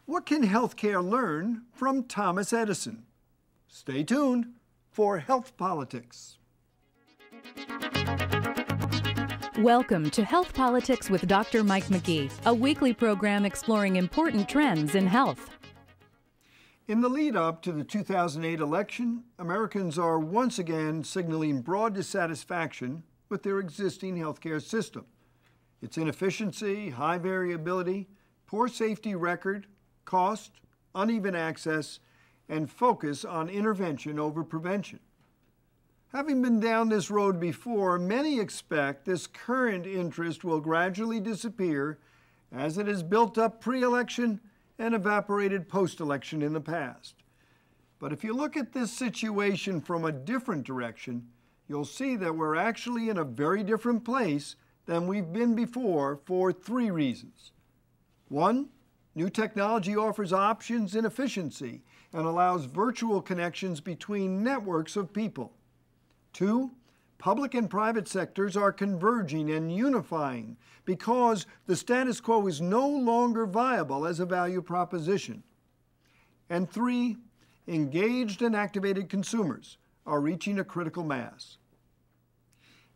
What can healthcare learn from Thomas Edison? Stay tuned for Health Politics. Welcome to Health Politics with Dr. Mike Magee, a weekly program exploring important trends in health. In the lead up to the 2008 election, Americans are once again signaling broad dissatisfaction with their existing healthcare system. Its inefficiency, high variability, poor safety record, cost, uneven access, and focus on intervention over prevention. Having been down this road before, many expect this current interest will gradually disappear as it has built up pre-election and evaporated post-election in the past. But if you look at this situation from a different direction, you'll see that we're actually in a very different place than we've been before for three reasons. One, new technology offers options and efficiency and allows virtual connections between networks of people. Two, public and private sectors are converging and unifying because the status quo is no longer viable as a value proposition. And three, engaged and activated consumers are reaching a critical mass.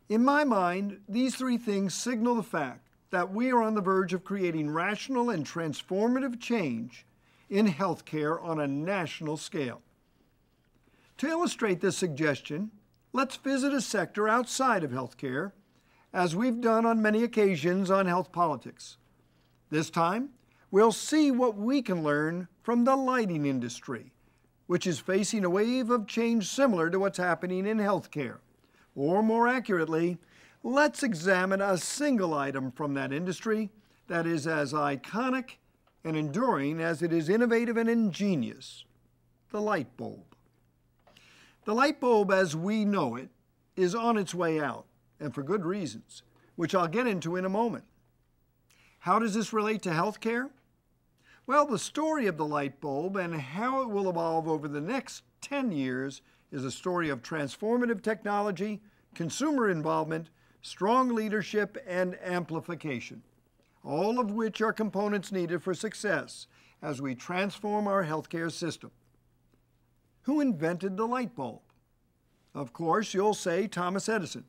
In my mind, these three things signal the fact that we are on the verge of creating rational and transformative change in healthcare on a national scale. To illustrate this suggestion, let's visit a sector outside of healthcare, as we've done on many occasions on Health Politics. This time, we'll see what we can learn from the lighting industry, which is facing a wave of change similar to what's happening in healthcare. Or more accurately, let's examine a single item from that industry that is as iconic and enduring as it is innovative and ingenious: the light bulb. The light bulb as we know it is on its way out, and for good reasons, which I'll get into in a moment. How does this relate to healthcare? Well, the story of the light bulb and how it will evolve over the next 10 years is a story of transformative technology, consumer involvement, strong leadership, and amplification, all of which are components needed for success as we transform our healthcare system. Who invented the light bulb? Of course, you'll say Thomas Edison.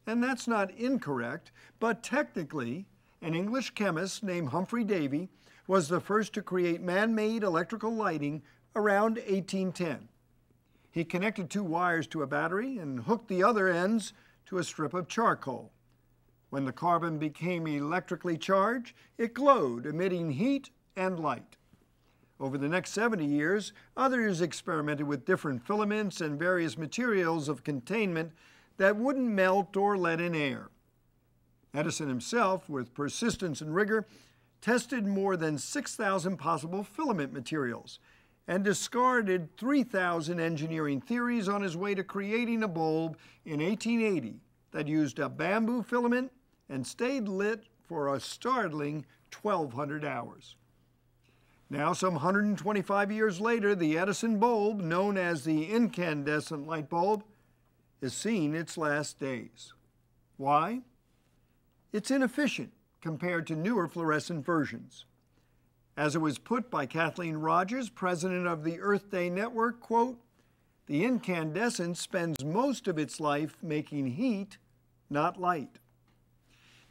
And that's not incorrect, but technically, an English chemist named Humphrey Davy was the first to create man-made electrical lighting around 1810. He connected two wires to a battery and hooked the other ends to a strip of charcoal. When the carbon became electrically charged, it glowed, emitting heat and light. Over the next 70 years, others experimented with different filaments and various materials of containment that wouldn't melt or let in air. Edison himself, with persistence and rigor, tested more than 6,000 possible filament materials and discarded 3,000 engineering theories on his way to creating a bulb in 1880 that used a bamboo filament and stayed lit for a startling 1,200 hours. Now, some 125 years later, the Edison bulb, known as the incandescent light bulb, is seeing its last days. Why? It's inefficient compared to newer fluorescent versions. As it was put by Kathleen Rogers, president of the Earth Day Network, quote, "The incandescent spends most of its life making heat, not light."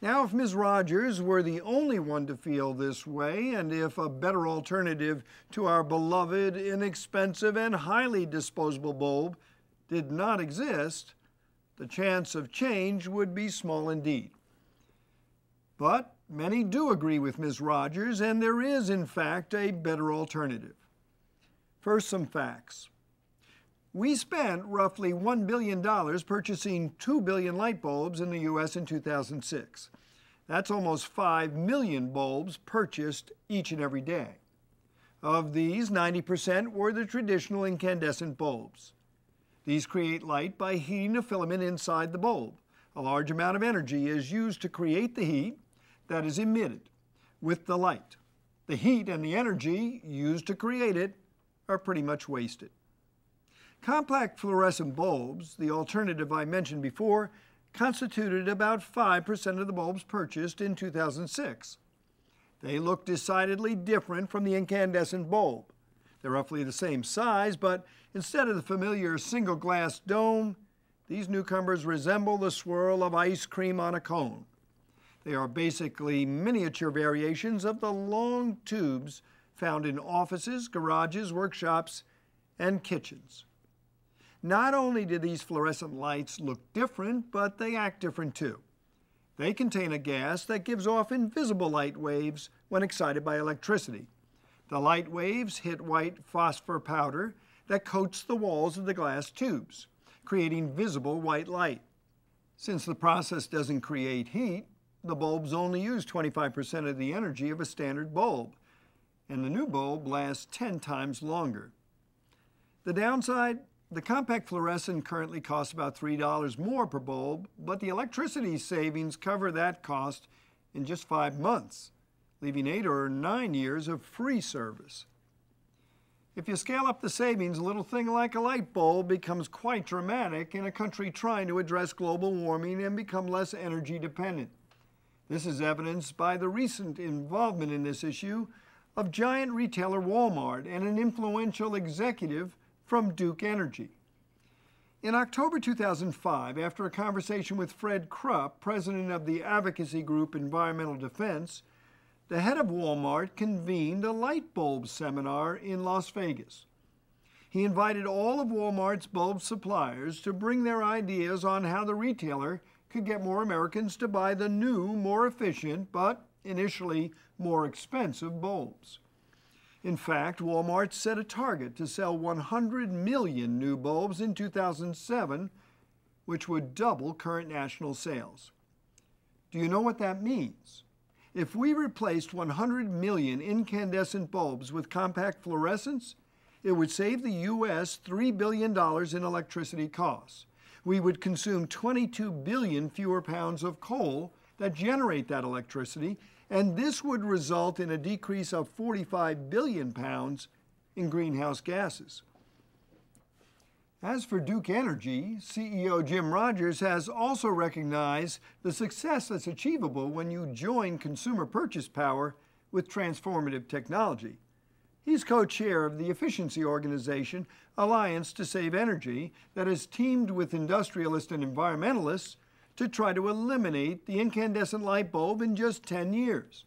Now, if Ms. Rogers were the only one to feel this way, and if a better alternative to our beloved, inexpensive, and highly disposable bulb did not exist, the chance of change would be small indeed. But many do agree with Ms. Rogers, and there is, in fact, a better alternative. First, some facts. We spent roughly $1 billion purchasing 2 billion light bulbs in the U.S. in 2006. That's almost 5 million bulbs purchased each and every day. Of these, 90% were the traditional incandescent bulbs. These create light by heating a filament inside the bulb. A large amount of energy is used to create the heat that is emitted with the light. The heat and the energy used to create it are pretty much wasted. Compact fluorescent bulbs, the alternative I mentioned before, constituted about 5% of the bulbs purchased in 2006. They look decidedly different from the incandescent bulb. They're roughly the same size, but instead of the familiar single glass dome, these newcomers resemble the swirl of ice cream on a cone. They are basically miniature variations of the long tubes found in offices, garages, workshops, and kitchens. Not only do these fluorescent lights look different, but they act different too. They contain a gas that gives off invisible light waves when excited by electricity. The light waves hit white phosphor powder that coats the walls of the glass tubes, creating visible white light. Since the process doesn't create heat, the bulbs only use 25% of the energy of a standard bulb, and the new bulb lasts 10 times longer. The downside? The compact fluorescent currently costs about $3 more per bulb, but the electricity savings cover that cost in just 5 months, leaving 8 or 9 years of free service. If you scale up the savings, a little thing like a light bulb becomes quite dramatic in a country trying to address global warming and become less energy dependent. This is evidenced by the recent involvement in this issue of giant retailer Walmart and an influential executive from Duke Energy. In October 2005, after a conversation with Fred Krupp, president of the advocacy group Environmental Defense, the head of Walmart convened a light bulb seminar in Las Vegas. He invited all of Walmart's bulb suppliers to bring their ideas on how the retailer could get more Americans to buy the new, more efficient, but initially more expensive bulbs. In fact, Walmart set a target to sell 100 million new bulbs in 2007, which would double current national sales. Do you know what that means? If we replaced 100 million incandescent bulbs with compact fluorescents, it would save the U.S. $3 billion in electricity costs. We would consume 22 billion fewer pounds of coal that generate that electricity, and this would result in a decrease of 45 billion pounds in greenhouse gases. As for Duke Energy, CEO Jim Rogers has also recognized the success that's achievable when you join consumer purchase power with transformative technology. He's co-chair of the efficiency organization Alliance to Save Energy that has teamed with industrialists and environmentalists to try to eliminate the incandescent light bulb in just 10 years.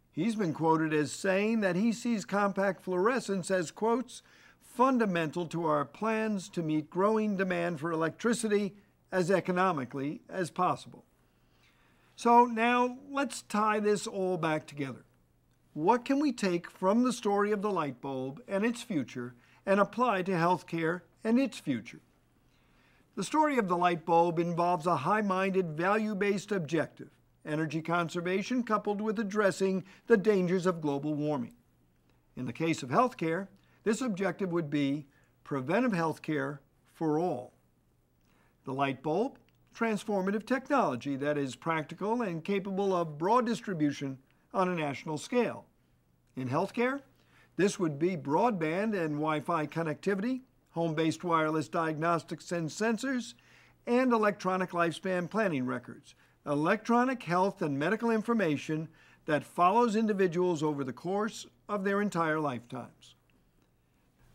He's been quoted as saying that he sees compact fluorescents as, quotes, fundamental to our plans to meet growing demand for electricity as economically as possible. So now let's tie this all back together. What can we take from the story of the light bulb and its future and apply to healthcare and its future? The story of the light bulb involves a high-minded, value-based objective, energy conservation coupled with addressing the dangers of global warming. In the case of healthcare, this objective would be preventive healthcare for all. The light bulb, transformative technology that is practical and capable of broad distribution on a national scale. In healthcare, this would be broadband and Wi-Fi connectivity, home-based wireless diagnostics and sensors, and electronic lifespan planning records, electronic health and medical information that follows individuals over the course of their entire lifetimes.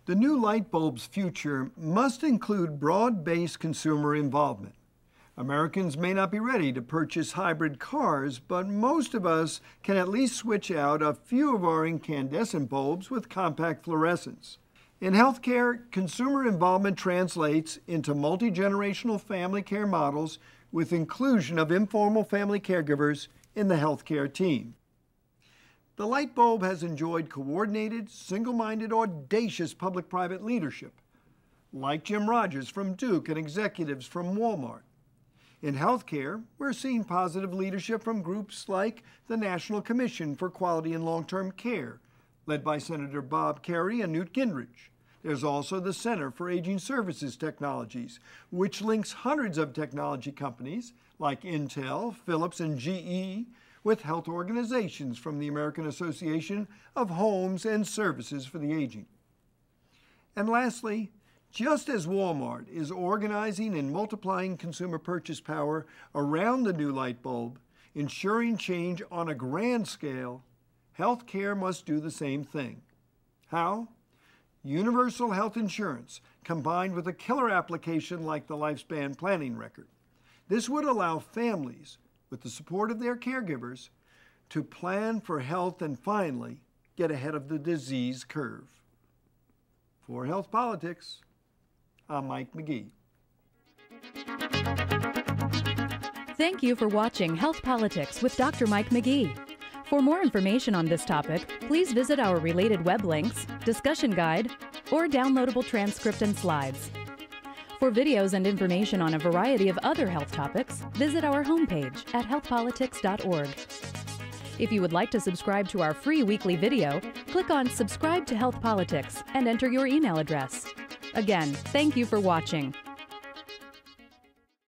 The new light bulb's future must include broad-based consumer involvement. Americans may not be ready to purchase hybrid cars, but most of us can at least switch out a few of our incandescent bulbs with compact fluorescents. In healthcare, consumer involvement translates into multi-generational family care models with inclusion of informal family caregivers in the healthcare team. The light bulb has enjoyed coordinated, single-minded, audacious public-private leadership, like Jim Rogers from Duke and executives from Walmart. In healthcare, we're seeing positive leadership from groups like the National Commission for Quality and Long-Term Care, led by Senator Bob Kerrey and Newt Gingrich. There's also the Center for Aging Services Technologies, which links hundreds of technology companies like Intel, Philips, and GE with health organizations from the American Association of Homes and Services for the Aging. And lastly, just as Walmart is organizing and multiplying consumer purchase power around the new light bulb, ensuring change on a grand scale, healthcare must do the same thing. How? Universal health insurance combined with a killer application like the lifespan planning record. This would allow families, with the support of their caregivers, to plan for health and finally get ahead of the disease curve. For Health Politics, I'm Mike Magee. Thank you for watching Health Politics with Dr. Mike Magee. For more information on this topic, please visit our related web links, discussion guide, or downloadable transcript and slides. For videos and information on a variety of other health topics, visit our homepage at healthpolitics.org. If you would like to subscribe to our free weekly video, click on Subscribe to Health Politics and enter your email address. Again, thank you for watching.